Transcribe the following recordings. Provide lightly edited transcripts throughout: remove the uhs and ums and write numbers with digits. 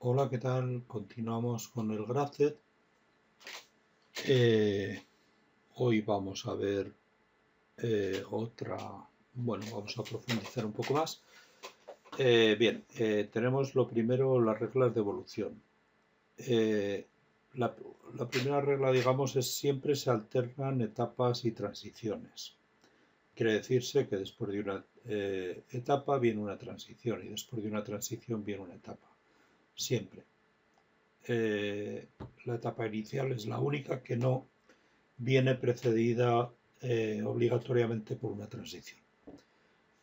Hola, ¿qué tal? Continuamos con el Graph. Hoy vamos a ver vamos a profundizar un poco más. Tenemos lo primero, las reglas de evolución. Eh, la primera regla, digamos, es siempre se alternan etapas y transiciones. Quiere decirse que después de una etapa viene una transición y después de una transición viene una etapa. Siempre. La etapa inicial es la única que no viene precedida obligatoriamente por una transición.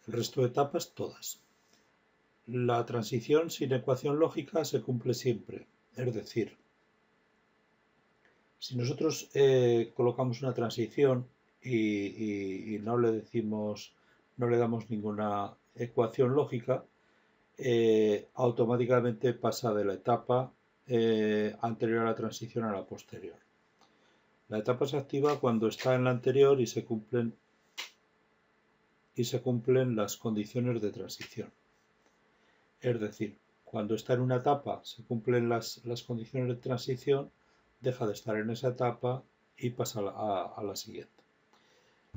El resto de etapas, todas. La transición sin ecuación lógica se cumple siempre. Es decir, si nosotros colocamos una transición y no le decimos, no le damos ninguna ecuación lógica, automáticamente pasa de la etapa anterior a la transición a la posterior. La etapa se activa cuando está en la anterior y se cumplen las condiciones de transición. Es decir, cuando está en una etapa se cumplen las condiciones de transición, deja de estar en esa etapa y pasa a la siguiente.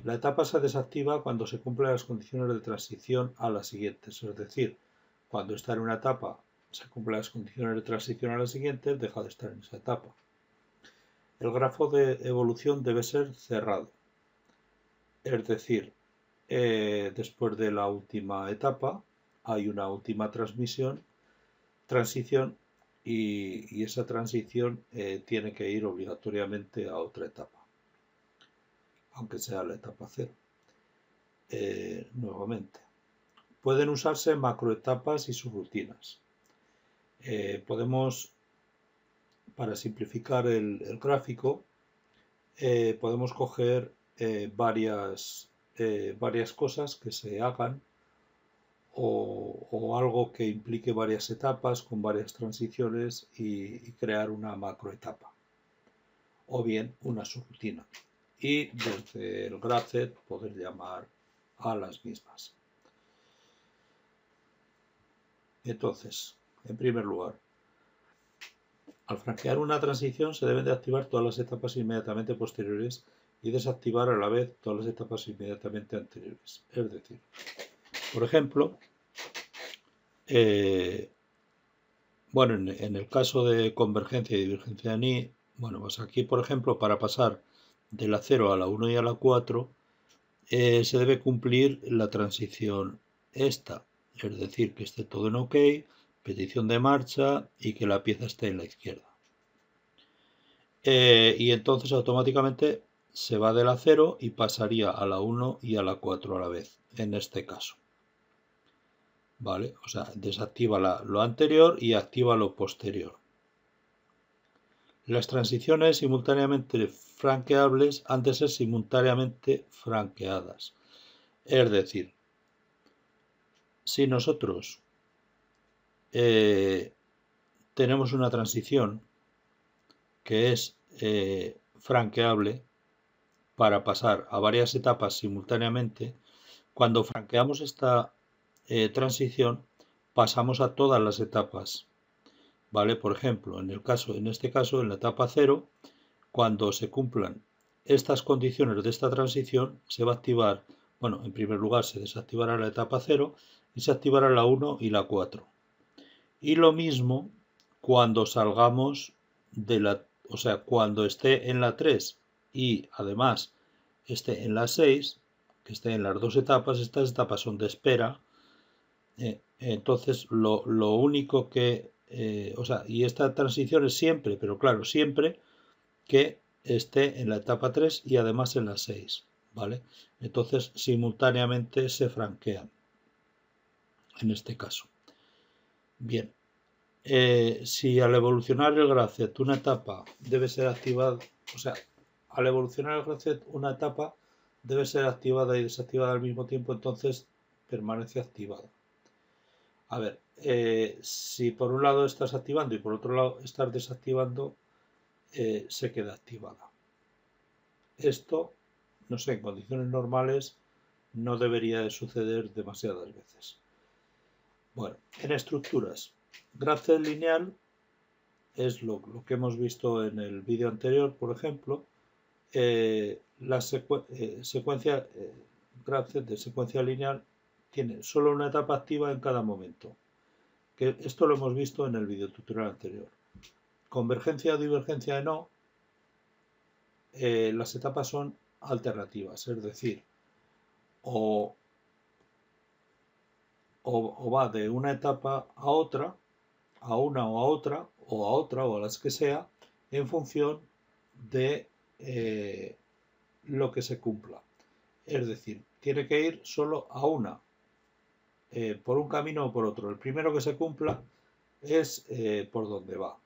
La etapa se desactiva cuando se cumplen las condiciones de transición a la siguiente. Es decir, cuando está en una etapa se cumplen las condiciones de transición a la siguiente, deja de estar en esa etapa. El grafo de evolución debe ser cerrado. Es decir, después de la última etapa hay una última transición y esa transición tiene que ir obligatoriamente a otra etapa, aunque sea la etapa cero. Nuevamente, pueden usarse macroetapas y subrutinas. Podemos, para simplificar el gráfico, podemos coger varias cosas que se hagan o algo que implique varias etapas con varias transiciones y crear una macroetapa o bien una subrutina y desde el Graph poder llamar a las mismas. Entonces, en primer lugar, al franquear una transición se deben de activar todas las etapas inmediatamente posteriores y desactivar a la vez todas las etapas inmediatamente anteriores. Es decir, por ejemplo, en el caso de convergencia y divergencia de Ni, pues aquí, por ejemplo, para pasar de la 0 a la 1 y a la 4, se debe cumplir la transición esta, es decir, que esté todo en OK, petición de marcha y que la pieza esté en la izquierda. Y entonces automáticamente se va de la 0 y pasaría a la 1 y a la 4 a la vez, en este caso. ¿Vale? O sea, desactiva lo anterior y activa lo posterior. Las transiciones simultáneamente franqueables han de ser simultáneamente franqueadas. Es decir, si nosotros tenemos una transición que es franqueable para pasar a varias etapas simultáneamente, cuando franqueamos esta transición pasamos a todas las etapas. ¿Vale? Por ejemplo, en este caso, en la etapa 0, cuando se cumplan estas condiciones de esta transición, se va a activar, en primer lugar se desactivará la etapa 0 y se activará la 1 y la 4. Y lo mismo cuando salgamos cuando esté en la 3 y además esté en la 6, que esté en las dos etapas, estas etapas son de espera. Entonces, lo único que, y esta transición es siempre, pero claro, siempre que esté en la etapa 3 y además en la 6, ¿vale? Entonces, simultáneamente se franquean, en este caso. Bien, si al evolucionar el Graph una etapa debe ser activada, al evolucionar el Graph una etapa debe ser activada y desactivada al mismo tiempo, entonces permanece activada. A ver, si por un lado estás activando y por otro lado estás desactivando, se queda activada. Esto, no sé, en condiciones normales no debería de suceder demasiadas veces. Bueno, en estructuras, Graph lineal es lo que hemos visto en el vídeo anterior, por ejemplo, la secuencia Graph de secuencia lineal tiene solo una etapa activa en cada momento. Que esto lo hemos visto en el vídeo tutorial anterior. Convergencia o divergencia en O, las etapas son alternativas, es decir, o va de una etapa a otra, a una o a otra, o a otra o a las que sea, en función de lo que se cumpla. Es decir, tiene que ir solo a una, por un camino o por otro. El primero que se cumpla es por donde va.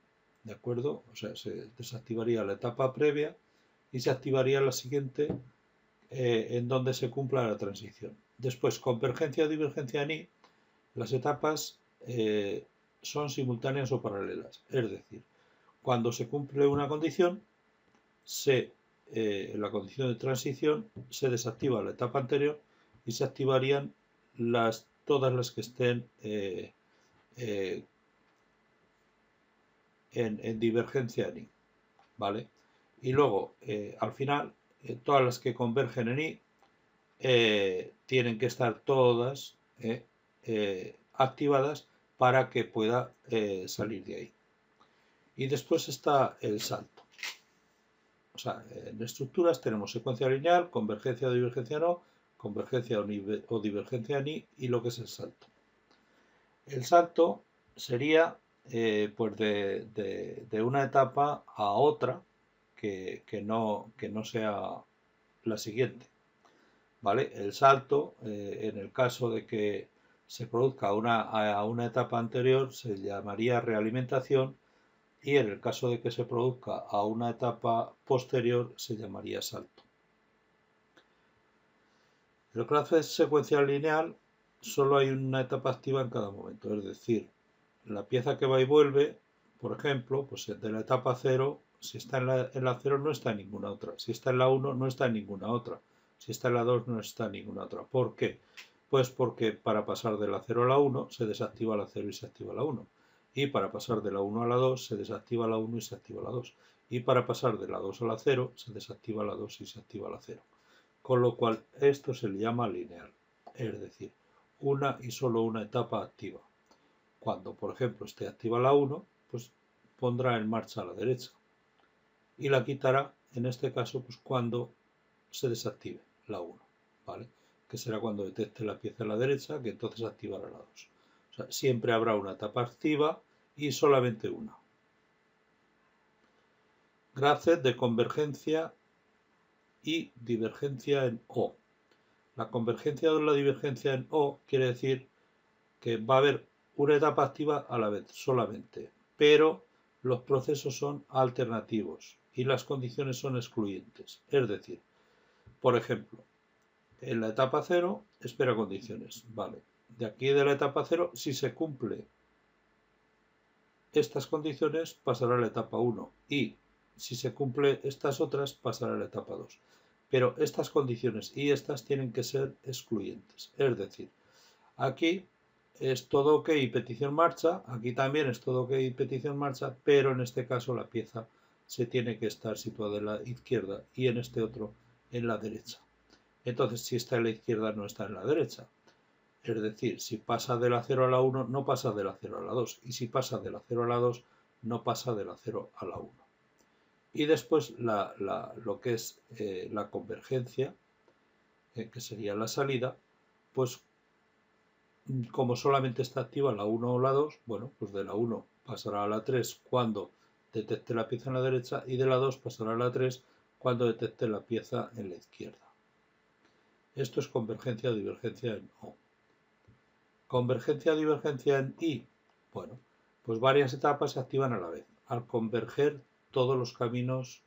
¿De acuerdo? O sea, se desactivaría la etapa previa y se activaría la siguiente en donde se cumpla la transición. Después, convergencia o divergencia en I, las etapas son simultáneas o paralelas. Es decir, cuando se cumple una condición, en la condición de transición se desactiva la etapa anterior y se activarían todas las que estén en divergencia en I, ¿vale? Y luego, al final, todas las que convergen en I tienen que estar todas activadas para que pueda salir de ahí. Y después está el salto. O sea, en estructuras tenemos secuencia lineal, convergencia o divergencia no, convergencia o divergencia en I y lo que es el salto. El salto sería pues de una etapa a otra que no sea la siguiente. ¿Vale? El salto, en el caso de que se produzca a una etapa anterior, se llamaría realimentación y en el caso de que se produzca a una etapa posterior, se llamaría salto. El grafo secuencial lineal solo hay una etapa activa en cada momento, es decir, la pieza que va y vuelve, por ejemplo, pues de la etapa 0, si está en la 0 no está en ninguna otra, si está en la 1 no está en ninguna otra, si está en la 2 no está en ninguna otra. ¿Por qué? Pues porque para pasar de la 0 a la 1 se desactiva la 0 y se activa la 1. Y para pasar de la 1 a la 2 se desactiva la 1 y se activa la 2. Y para pasar de la 2 a la 0 se desactiva la 2 y se activa la 0. Con lo cual esto se le llama lineal, es decir, una y solo una etapa activa. Cuando, por ejemplo, esté activa la 1, pues pondrá en marcha a la derecha. Y la quitará, en este caso, pues cuando se desactive la 1, ¿vale? Que será cuando detecte la pieza a la derecha, que entonces activará la 2. O sea, siempre habrá una etapa activa y solamente una. Graph de convergencia y divergencia en O. La convergencia o la divergencia en O quiere decir que va a haber una etapa activa a la vez solamente, pero los procesos son alternativos y las condiciones son excluyentes. Es decir, por ejemplo, en la etapa 0 espera condiciones. Vale, de aquí de la etapa 0, si se cumple estas condiciones, pasará a la etapa 1 y si se cumple estas otras, pasará a la etapa 2. Pero estas condiciones y estas tienen que ser excluyentes. Es decir, aquí es todo ok y petición marcha, aquí también es todo ok y petición marcha, pero en este caso la pieza se tiene que estar situada en la izquierda y en este otro en la derecha. Entonces, si está en la izquierda, no está en la derecha. Es decir, si pasa de la 0 a la 1, no pasa de la 0 a la 2. Y si pasa de la 0 a la 2, no pasa de la 0 a la 1. Y después lo que es la convergencia, que sería la salida, pues como solamente está activa la 1 o la 2, bueno, pues de la 1 pasará a la 3 cuando detecte la pieza en la derecha y de la 2 pasará a la 3 cuando detecte la pieza en la izquierda. Esto es convergencia o divergencia en O. Convergencia o divergencia en I. Bueno, pues varias etapas se activan a la vez. Al converger todos los caminos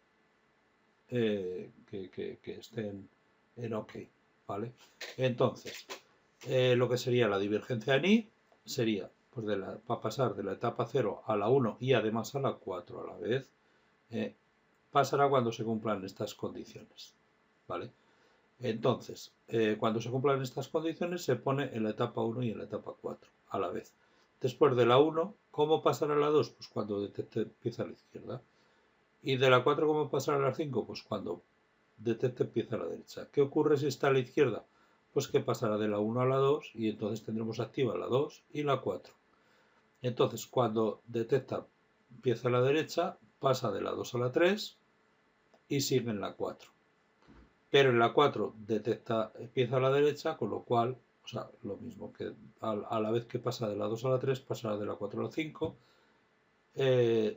que estén en OK, ¿vale? Entonces, lo que sería la divergencia en I sería pues para pasar de la etapa 0 a la 1 y además a la 4 a la vez, pasará cuando se cumplan estas condiciones, ¿vale? Entonces, cuando se cumplan estas condiciones se pone en la etapa 1 y en la etapa 4 a la vez. Después de la 1, ¿cómo pasar a la 2? Pues cuando detecte empieza a la izquierda. Y de la 4, ¿cómo pasar a la 5? Pues cuando detecte empieza a la derecha. ¿Qué ocurre si está a la izquierda? Pues que pasará de la 1 a la 2 y entonces tendremos activa la 2 y la 4. Entonces, cuando detecta empieza a la derecha, pasa de la 2 a la 3 y sigue en la 4. Pero en la 4 detecta empieza a la derecha, con lo cual, o sea, lo mismo que a la vez que pasa de la 2 a la 3, pasará de la 4 a la 5,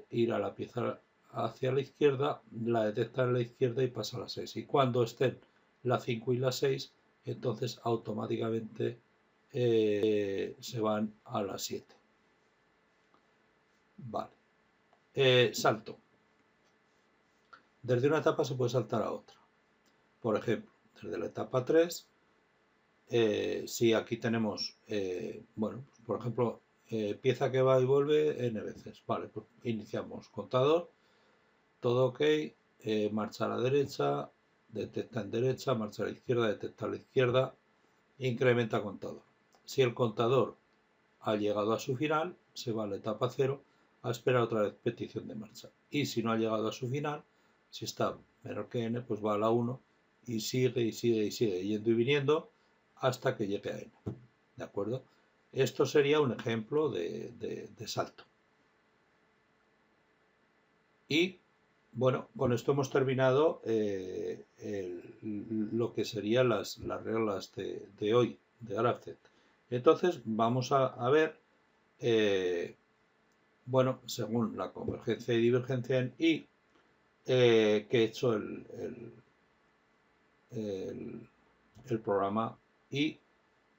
irá la pieza hacia la izquierda, la detecta en la izquierda y pasa a la 6. Y cuando estén la 5 y la 6, entonces automáticamente se van a la 7. Vale. Salto. Desde una etapa se puede saltar a otra. Por ejemplo, desde la etapa 3, si aquí tenemos, bueno, por ejemplo, pieza que va y vuelve n veces. Vale, pues iniciamos contador, todo ok, marcha a la derecha, detecta en derecha, marcha a la izquierda, detecta a la izquierda, incrementa contador. Si el contador ha llegado a su final, se va a la etapa 0 a esperar otra vez petición de marcha. Y si no ha llegado a su final, si está menor que n, pues va a la 1 y sigue y sigue y sigue yendo y viniendo hasta que llegue a n. ¿De acuerdo? Esto sería un ejemplo de salto. Y bueno, con esto hemos terminado lo que serían las reglas de hoy, de Graph-Z. Entonces vamos a ver, bueno, según la convergencia y divergencia en I, que he hecho el programa I,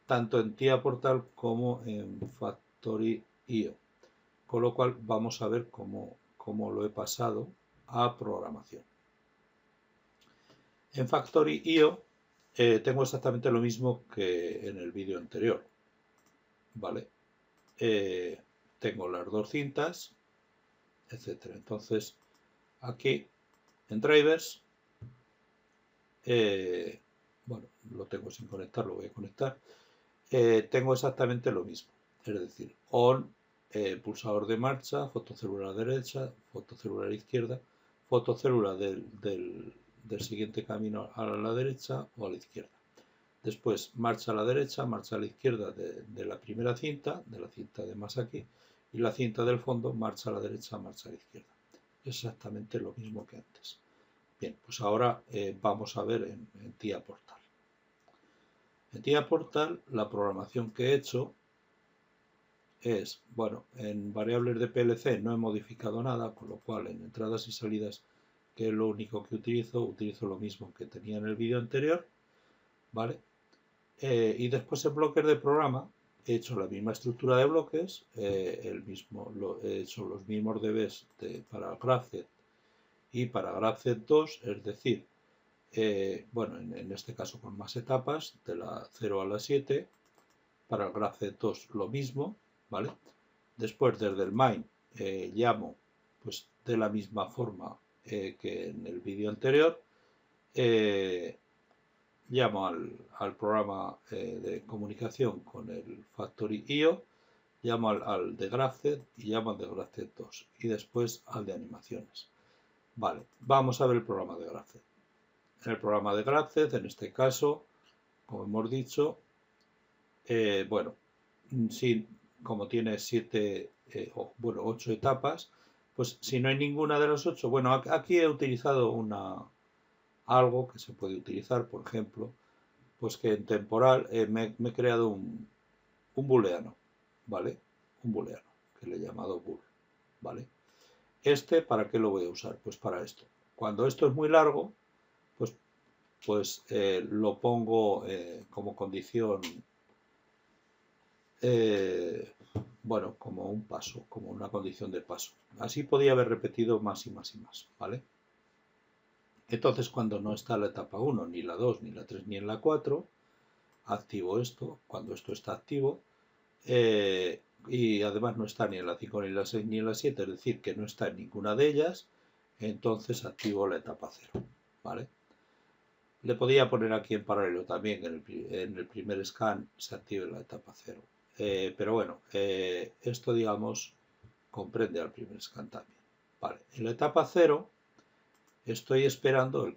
tanto en TIA Portal como en Factory.io. Con lo cual vamos a ver cómo lo he pasado a programación. En Factory.io tengo exactamente lo mismo que en el vídeo anterior. ¿Vale? Tengo las dos cintas, etcétera. Entonces, aquí en drivers, bueno, lo tengo sin conectar, lo voy a conectar. Tengo exactamente lo mismo. Es decir, on, pulsador de marcha, fotocélula derecha, fotocélula izquierda, fotocélula del siguiente camino a la derecha o a la izquierda. Después marcha a la derecha, marcha a la izquierda de la primera cinta, de la cinta de más aquí, y la cinta del fondo marcha a la derecha, marcha a la izquierda. Exactamente lo mismo que antes. Bien, pues ahora vamos a ver en TIA Portal. En TIA Portal la programación que he hecho es, bueno, en variables de PLC no he modificado nada, con lo cual en entradas y salidas, que es lo único que utilizo lo mismo que tenía en el vídeo anterior, ¿vale? Y después en bloques de programa he hecho la misma estructura de bloques, he hecho los mismos DBs para Graph-Z y para Graph-Z 2, es decir, bueno, en este caso con más etapas, de la 0 a la 7, para el Graph-Z 2 lo mismo, ¿vale? Después desde el main llamo pues de la misma forma que en el vídeo anterior, llamo al programa de comunicación con el Factory.io, llamo al de Graph-Z y llamo al de Graph-Z 2 y después al de animaciones. Vale, vamos a ver el programa de Graph-Z. En el programa de Graph-Z, en este caso, como hemos dicho, bueno, si, como tiene 8 etapas, pues si no hay ninguna de las 8, bueno, aquí he utilizado algo que se puede utilizar, por ejemplo, pues que en temporal me he creado un booleano, ¿vale? Un booleano, que le he llamado bool, ¿vale? ¿Para qué lo voy a usar? Pues para esto. Cuando esto es muy largo, pues lo pongo como condición, bueno, como un paso, como una condición de paso. Así podía haber repetido más y más y más, ¿vale? Entonces, cuando no está la etapa 1, ni la 2, ni la 3, ni en la 4, activo esto. Cuando esto está activo, y además no está ni en la 5, ni en la 6, ni en la 7, es decir, que no está en ninguna de ellas, entonces activo la etapa 0, ¿vale? Le podía poner aquí en paralelo también, en el primer scan se active la etapa 0. pero bueno, esto digamos comprende al primer scan también. Vale, en la etapa 0 estoy esperando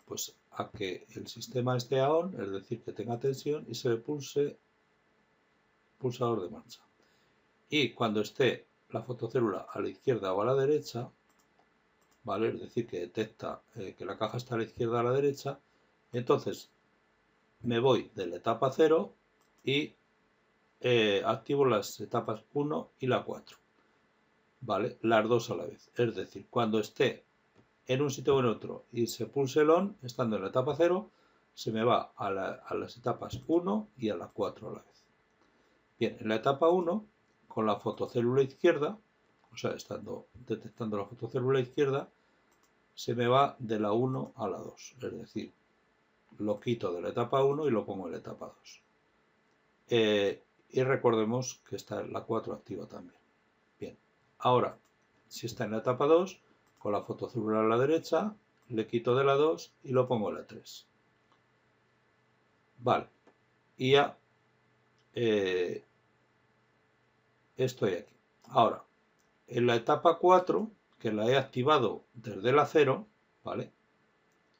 pues, a que el sistema esté a on, es decir, que tenga tensión y se le pulse pulsador de marcha. Y cuando esté la fotocélula a la izquierda o a la derecha, ¿vale? Es decir, que detecta que la caja está a la izquierda o a la derecha, entonces me voy de la etapa 0 y activo las etapas 1 y la 4, ¿vale? Las dos a la vez. Es decir, cuando esté en un sitio o en otro y se pulse el on, estando en la etapa 0, se me va a las etapas 1 y a la 4 a la vez. Bien, en la etapa 1, con la fotocélula izquierda, o sea, detectando la fotocélula izquierda, se me va de la 1 a la 2. Es decir, lo quito de la etapa 1 y lo pongo en la etapa 2. Y recordemos que está la 4 activa también. Bien, ahora, si está en la etapa 2, con la fotocélula a la derecha, le quito de la 2 y lo pongo en la 3. Vale, y ya estoy aquí. Ahora, en la etapa 4, que la he activado desde la 0, ¿vale?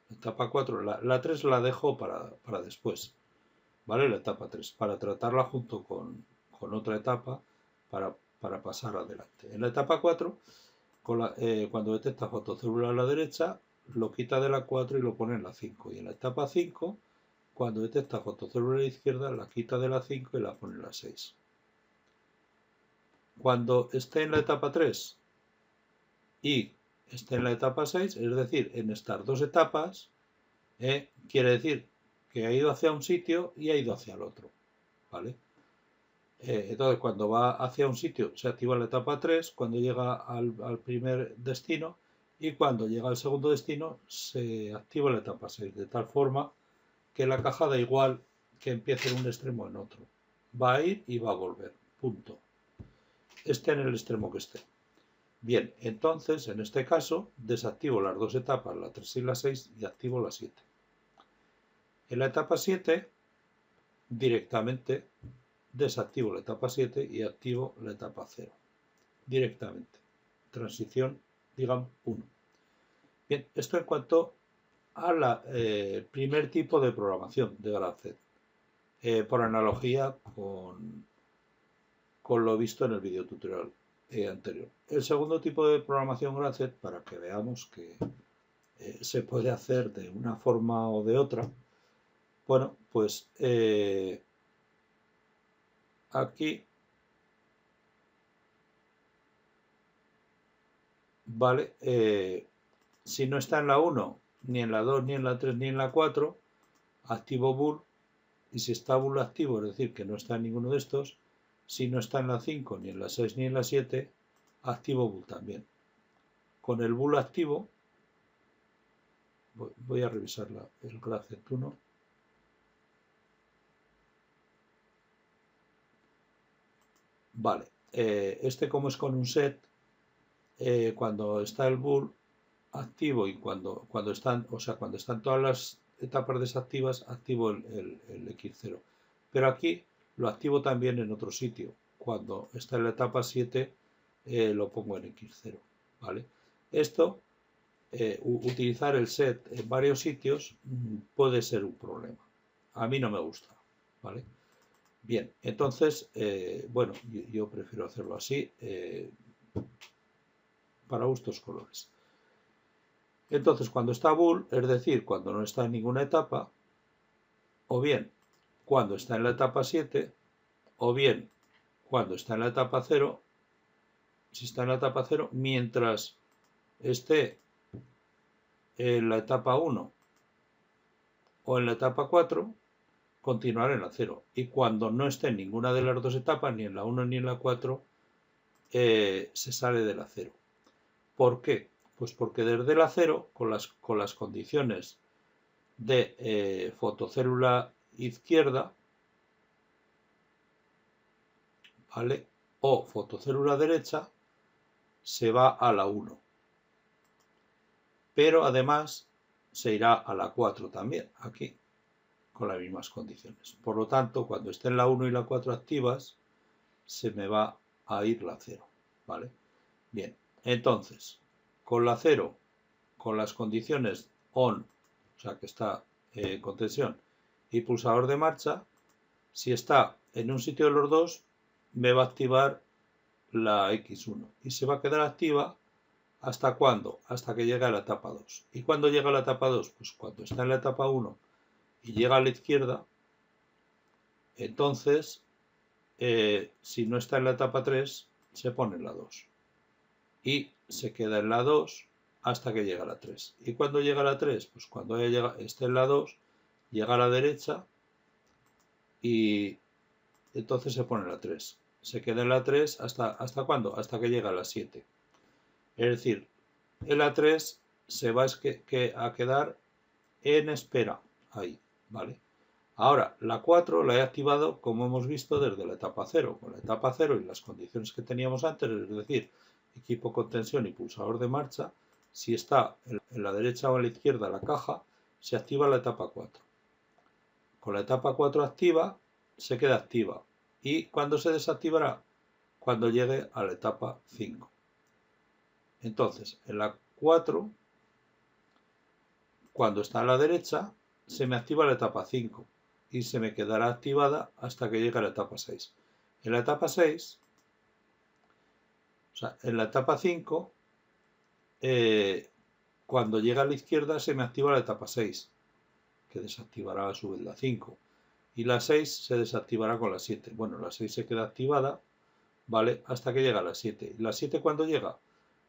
La etapa 4, la 3 la dejo para después, ¿vale? La etapa 3, para tratarla junto con otra etapa para pasar adelante. En la etapa 4, cuando detecta fotocélula a la derecha, lo quita de la 4 y lo pone en la 5. Y en la etapa 5, cuando detecta fotocélula a la izquierda, la quita de la 5 y la pone en la 6. Cuando esté en la etapa 3 y esté en la etapa 6, es decir, en estas dos etapas, quiere decir que ha ido hacia un sitio y ha ido hacia el otro, ¿vale? Entonces, cuando va hacia un sitio se activa la etapa 3, cuando llega al primer destino, y cuando llega al segundo destino se activa la etapa 6, de tal forma que la caja da igual que empiece en un extremo o en otro. Va a ir y va a volver, punto. Esté en el extremo que esté. Bien, entonces, en este caso, desactivo las dos etapas, la 3 y la 6, y activo la 7. En la etapa 7, directamente desactivo la etapa 7 y activo la etapa 0. Directamente. Transición, digamos, 1. Bien, esto en cuanto al primer tipo de programación de Grafset, por analogía con lo visto en el video tutorial anterior. El segundo tipo de programación Grafset, para que veamos que se puede hacer de una forma o de otra, bueno, pues aquí, vale, si no está en la 1, ni en la 2, ni en la 3, ni en la 4, activo bool, y si está bool activo, es decir, que no está en ninguno de estos, si no está en la 5, ni en la 6, ni en la 7, activo bool también. Con el bool activo, voy a revisar el Grafset 1. Vale, este como es con un set, cuando está el bool activo y cuando están todas las etapas desactivas, activo el X0. Pero aquí lo activo también en otro sitio. Cuando está en la etapa 7, lo pongo en X0. ¿Vale? Esto, utilizar el set en varios sitios puede ser un problema. A mí no me gusta. ¿Vale? Bien, entonces, bueno, yo prefiero hacerlo así, para gustos colores. Entonces, cuando está bool, es decir, cuando no está en ninguna etapa, o bien cuando está en la etapa 7, o bien cuando está en la etapa 0, si está en la etapa 0, mientras esté en la etapa 1 o en la etapa 4, continuará en la 0. Y cuando no esté en ninguna de las dos etapas, ni en la 1 ni en la 4, se sale de la 0. ¿Por qué? Pues porque desde la 0, con las condiciones de fotocélula izquierda, ¿vale? O fotocélula derecha, se va a la 1. Pero además se irá a la 4 también, aquí, con las mismas condiciones. Por lo tanto, cuando estén la 1 y la 4 activas, se me va a ir la 0, ¿vale? Bien, entonces, con la 0, con las condiciones on, o sea que está con tensión, y pulsador de marcha, si está en un sitio de los dos, me va a activar la X1 y se va a quedar activa ¿hasta cuándo? Hasta que llegue a la etapa 2. ¿Y cuándo llega a la etapa 2? Pues cuando está en la etapa 1 y llega a la izquierda, entonces, si no está en la etapa 3, se pone en la 2. Y se queda en la 2 hasta que llega a la 3. ¿Y cuándo llega a la 3? Pues cuando esté en la 2, llega a la derecha y entonces se pone en la 3. Se queda en la 3 ¿hasta cuándo? Hasta que llega a la 7. Es decir, en la 3 se va a quedar en espera. Ahí, ¿vale? Ahora, la 4 la he activado, como hemos visto, desde la etapa 0. Con la etapa 0 y las condiciones que teníamos antes, es decir, equipo con tensión y pulsador de marcha, si está en la derecha o en la izquierda la caja, se activa la etapa 4. Con la etapa 4 activa, se queda activa. ¿Y cuándo se desactivará? Cuando llegue a la etapa 5. Entonces, en la 4, cuando está a la derecha, se me activa la etapa 5 y se me quedará activada hasta que llegue a la etapa 6. En la etapa 6, o sea, en la etapa 5, cuando llega a la izquierda se me activa la etapa 6, que desactivará a su vez la 5. Y la 6 se desactivará con la 7. Bueno, la 6 se queda activada, ¿vale? Hasta que llega a la 7. ¿Y la 7 cuándo llega?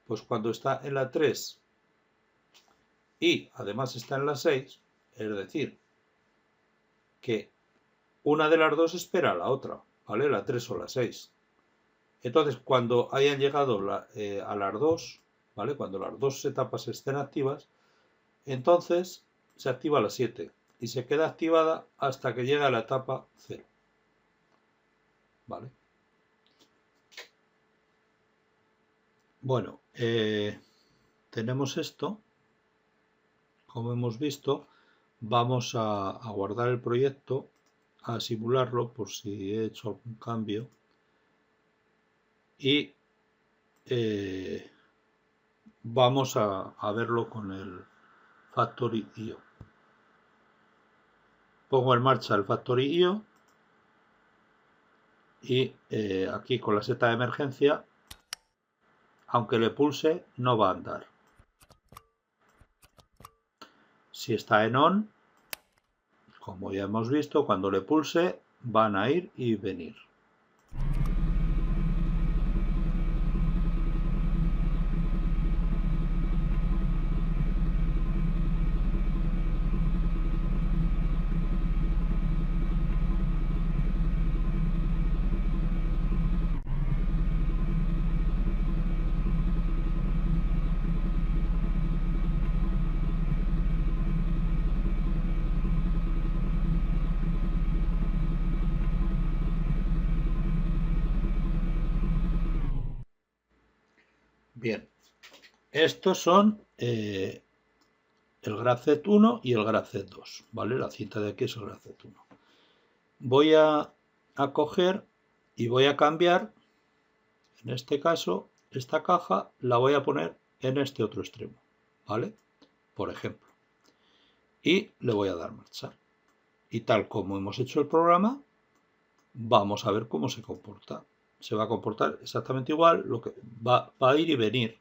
Pues cuando está en la 3 y además está en la 6, es decir, que una de las dos espera a la otra, ¿vale? La 3 o la 6. Entonces, cuando hayan llegado a las dos, ¿vale? Cuando las dos etapas estén activas, entonces se activa la 7 y se queda activada hasta que llega a la etapa 0, ¿vale? Bueno, tenemos esto, como hemos visto, vamos a guardar el proyecto, a simularlo por si he hecho algún cambio y vamos a verlo con el Factory.io. Pongo en marcha el Factory.io y aquí con la seta de emergencia, aunque le pulse, no va a andar. Si está en on, como ya hemos visto, cuando le pulse van a ir y venir. Bien, estos son el Grafet 1 y el Grafet 2, ¿vale? La cinta de aquí es el Grafet 1. Voy a coger y voy a cambiar, en este caso, esta caja la voy a poner en este otro extremo, ¿vale? Por ejemplo. Y le voy a dar marcha. Y tal como hemos hecho el programa, vamos a ver cómo se comporta. Se va a comportar exactamente igual, lo que va a ir y venir.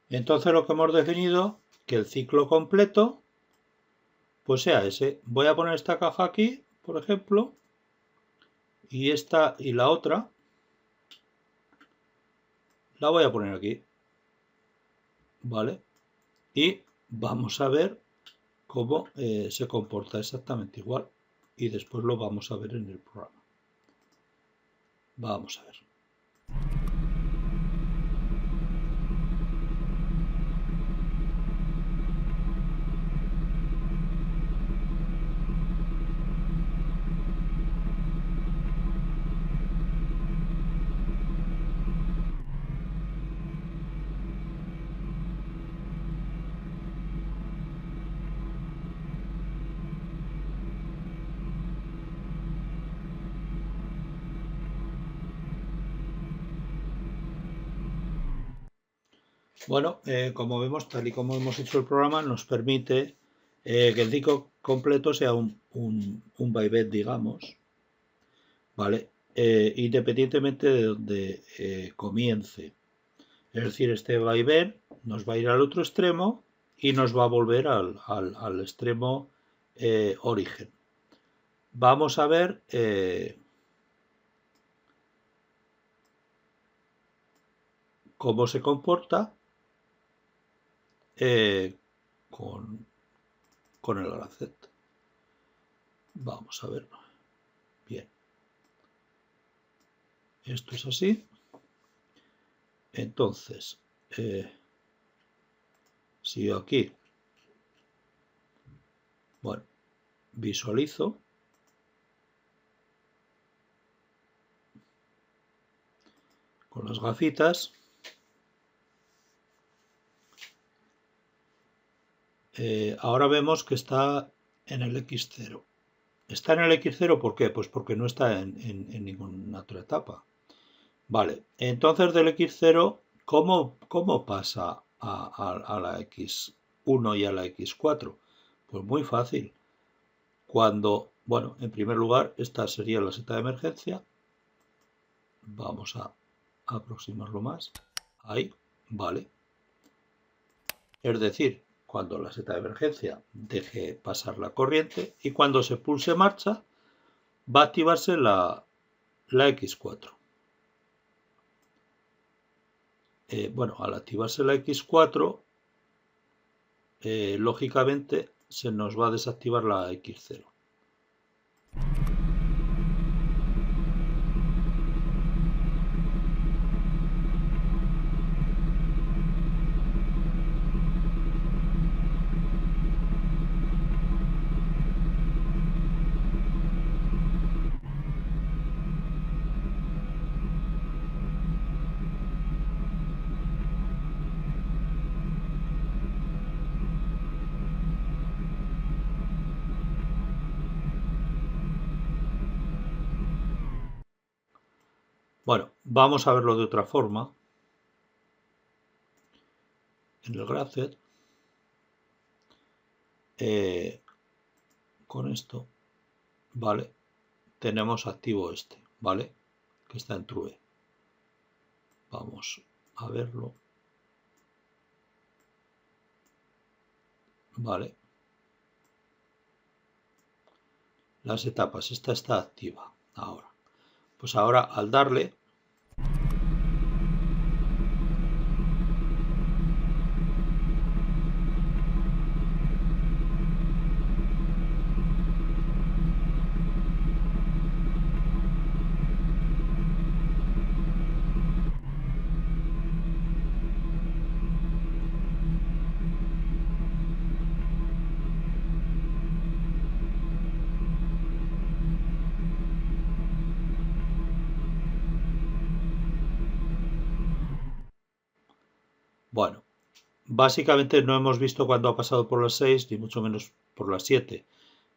Entonces lo que hemos definido, que el ciclo completo, pues sea ese. Voy a poner esta caja aquí, por ejemplo, y esta y la otra la voy a poner aquí, ¿vale? Y vamos a ver cómo se comporta exactamente igual. y después lo vamos a ver en el programa. Vamos a ver. Bueno, como vemos, tal y como hemos hecho el programa, nos permite que el ciclo completo sea un vaivén, digamos, ¿vale? Independientemente de donde comience. Es decir, este vaivén nos va a ir al otro extremo y nos va a volver al extremo origen. Vamos a ver cómo se comporta con el Gracet. Vamos a ver. Bien. Esto es así. Entonces, si yo aquí, bueno, visualizo, con las gafitas, ahora vemos que está en el X0. ¿Está en el X0 por qué? Pues porque no está en ninguna otra etapa. Vale, entonces del X0, ¿cómo pasa a la X1 y a la X4? Pues muy fácil. Cuando, bueno, en primer lugar, esta sería la seta de emergencia. Vamos a aproximarlo más. Ahí, vale. Es decir, cuando la seta de emergencia deje pasar la corriente y cuando se pulse marcha, va a activarse la X4. Bueno, al activarse la X4, lógicamente se nos va a desactivar la X0. Bueno, vamos a verlo de otra forma. En el Gracet, con esto, ¿vale? Tenemos activo este, ¿vale? Que está en true. Vamos a verlo. Vale. Las etapas, esta está activa ahora. Pues ahora al darle, bueno, básicamente no hemos visto cuando ha pasado por las 6, ni mucho menos por las 7.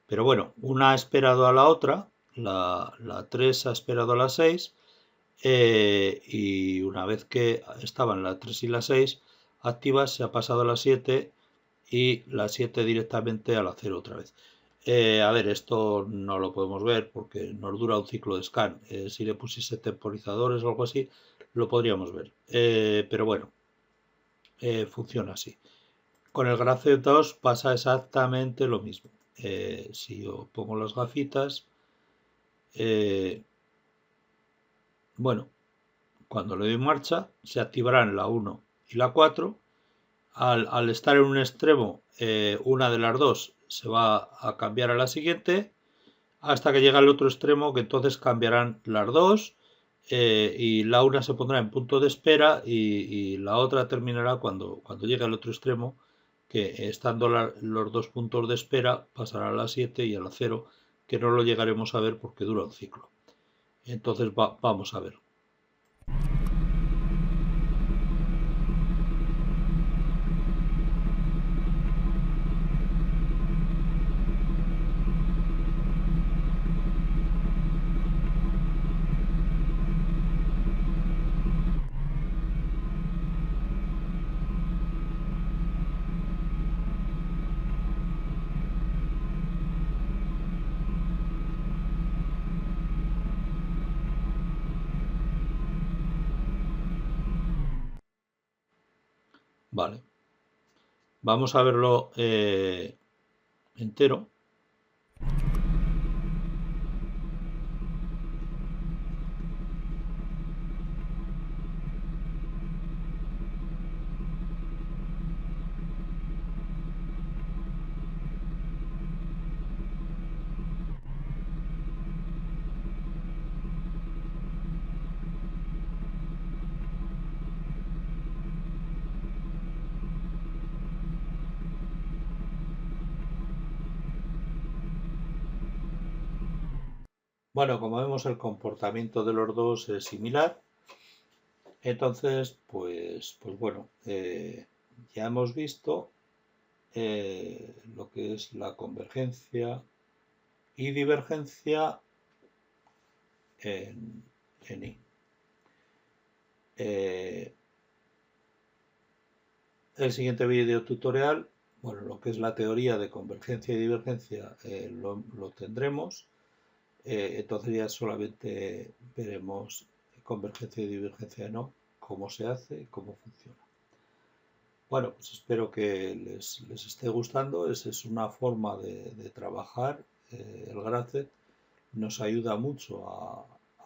Pero bueno, una ha esperado a la otra, la 3 ha esperado a la 6, y una vez que estaban la 3 y la 6 activas, se ha pasado a la 7 y la 7 directamente a la 0 otra vez. A ver, esto no lo podemos ver porque nos dura un ciclo de scan. Si le pusiese temporizadores o algo así, lo podríamos ver. Pero bueno, funciona así. Con el Gracet 2 pasa exactamente lo mismo. Si yo pongo las gafitas, bueno, cuando le doy marcha, se activarán la 1 y la 4. Al estar en un extremo, una de las dos se va a cambiar a la siguiente. hasta que llega al otro extremo, que entonces cambiarán las dos y la una se pondrá en punto de espera y la otra terminará cuando llegue al otro extremo, que estando los dos puntos de espera pasará a las 7 y a la 0, que no lo llegaremos a ver porque dura un ciclo. Entonces vamos a ver. Vale, vamos a verlo entero. Bueno, como vemos, el comportamiento de los dos es similar. Entonces, pues bueno, ya hemos visto lo que es la convergencia y divergencia en I. El siguiente vídeo tutorial, bueno, lo que es la teoría de convergencia y divergencia lo tendremos. Entonces ya solamente veremos convergencia y divergencia no, cómo se hace y cómo funciona. Bueno, pues espero que les esté gustando. Esa es una forma de trabajar. El Graph nos ayuda mucho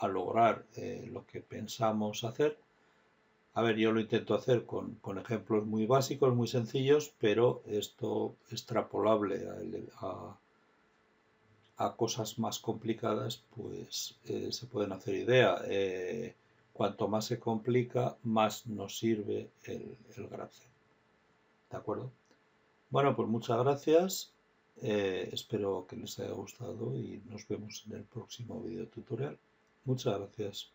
a lograr lo que pensamos hacer. A ver, yo lo intento hacer con ejemplos muy básicos, muy sencillos, pero esto extrapolable a cosas más complicadas, pues se pueden hacer idea. Cuanto más se complica, más nos sirve el Graph. ¿De acuerdo? Bueno, pues muchas gracias. Espero que les haya gustado y nos vemos en el próximo video tutorial. Muchas gracias.